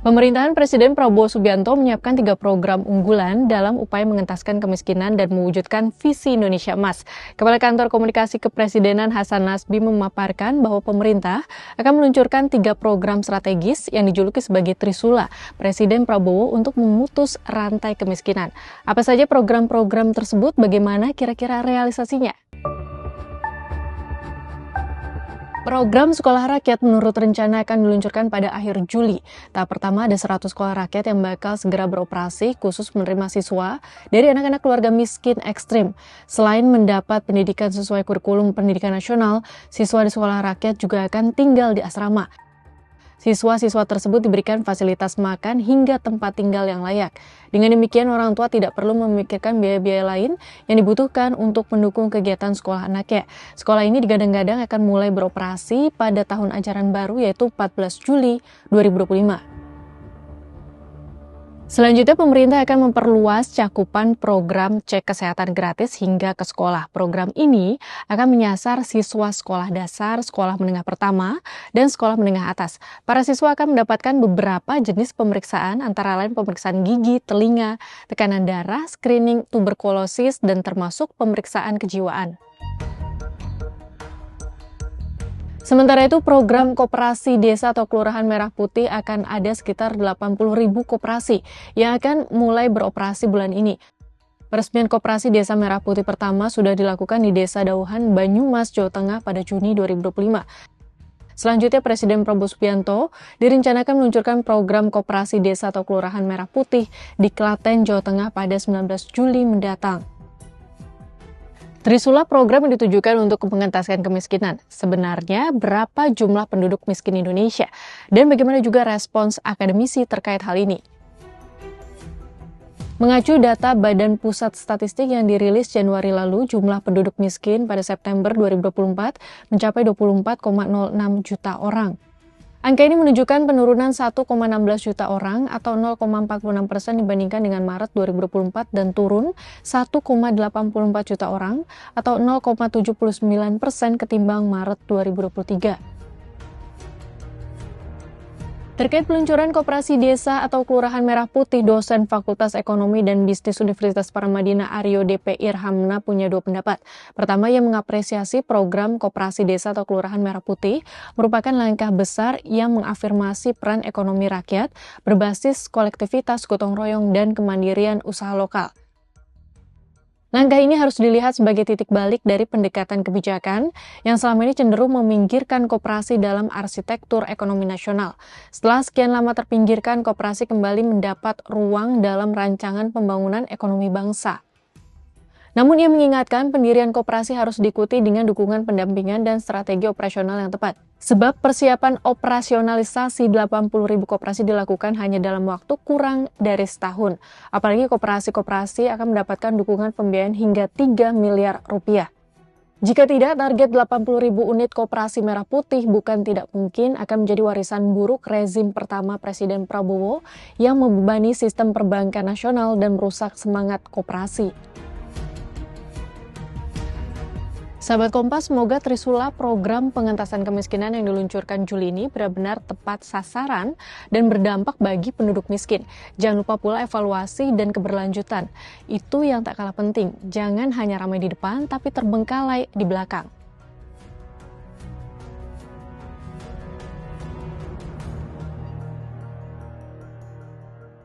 Pemerintahan Presiden Prabowo Subianto menyiapkan 3 program unggulan dalam upaya mengentaskan kemiskinan dan mewujudkan visi Indonesia Emas. Kepala Kantor Komunikasi Kepresidenan Hasan Nasbi memaparkan bahwa pemerintah akan meluncurkan 3 program strategis yang dijuluki sebagai Trisula Presiden Prabowo untuk memutus rantai kemiskinan. Apa saja program-program tersebut, bagaimana kira-kira realisasinya? Program Sekolah Rakyat menurut rencana akan diluncurkan pada akhir Juli. Tahap pertama ada 100 sekolah rakyat yang bakal segera beroperasi khusus menerima siswa dari anak-anak keluarga miskin ekstrim. Selain mendapat pendidikan sesuai kurikulum pendidikan nasional, siswa di sekolah rakyat juga akan tinggal di asrama. Siswa-siswa tersebut diberikan fasilitas makan hingga tempat tinggal yang layak. Dengan demikian, orang tua tidak perlu memikirkan biaya-biaya lain yang dibutuhkan untuk mendukung kegiatan sekolah anaknya. Sekolah ini digadang-gadang akan mulai beroperasi pada tahun ajaran baru, yaitu 14 Juli 2025. Selanjutnya, pemerintah akan memperluas cakupan program cek kesehatan gratis hingga ke sekolah. Program ini akan menyasar siswa sekolah dasar, sekolah menengah pertama, dan sekolah menengah atas. Para siswa akan mendapatkan beberapa jenis pemeriksaan, antara lain pemeriksaan gigi, telinga, tekanan darah, screening tuberkulosis, dan termasuk pemeriksaan kejiwaan. Sementara itu, program Koperasi Desa atau Kelurahan Merah Putih akan ada sekitar 80.000 koperasi yang akan mulai beroperasi bulan ini. Peresmian Koperasi Desa Merah Putih pertama sudah dilakukan di Desa Dauhan, Banyumas, Jawa Tengah pada Juni 2025. Selanjutnya, Presiden Prabowo Subianto direncanakan meluncurkan program Koperasi Desa atau Kelurahan Merah Putih di Klaten, Jawa Tengah pada 19 Juli mendatang. Trisula program yang ditujukan untuk mengentaskan kemiskinan. Sebenarnya berapa jumlah penduduk miskin Indonesia? Dan bagaimana juga respons akademisi terkait hal ini? Mengacu data Badan Pusat Statistik yang dirilis Januari lalu, jumlah penduduk miskin pada September 2024 mencapai 24,06 juta orang. Angka ini menunjukkan penurunan 1,16 juta orang atau 0,46% dibandingkan dengan Maret 2024 dan turun 1,84 juta orang atau 0,79% ketimbang Maret 2023. Terkait peluncuran Koperasi Desa atau Kelurahan Merah Putih, dosen Fakultas Ekonomi dan Bisnis Universitas Paramadina Aryo DP Irhamna punya 2 pendapat. Pertama, ia mengapresiasi program Koperasi Desa atau Kelurahan Merah Putih merupakan langkah besar yang mengafirmasi peran ekonomi rakyat berbasis kolektivitas, gotong royong, dan kemandirian usaha lokal. Langkah ini harus dilihat sebagai titik balik dari pendekatan kebijakan yang selama ini cenderung meminggirkan koperasi dalam arsitektur ekonomi nasional. Setelah sekian lama terpinggirkan, koperasi kembali mendapat ruang dalam rancangan pembangunan ekonomi bangsa. Namun ia mengingatkan pendirian koperasi harus diikuti dengan dukungan pendampingan dan strategi operasional yang tepat. Sebab persiapan operasionalisasi 80.000 koperasi dilakukan hanya dalam waktu kurang dari setahun. Apalagi koperasi-koperasi akan mendapatkan dukungan pembiayaan hingga 3 miliar rupiah. Jika tidak, target 80.000 unit Koperasi Merah Putih bukan tidak mungkin akan menjadi warisan buruk rezim pertama Presiden Prabowo yang membebani sistem perbankan nasional dan merusak semangat koperasi. Sahabat Kompas, semoga Trisula program pengentasan kemiskinan yang diluncurkan Juli ini benar-benar tepat sasaran dan berdampak bagi penduduk miskin. Jangan lupa pula evaluasi dan keberlanjutan. Itu yang tak kalah penting. Jangan hanya ramai di depan, tapi terbengkalai di belakang.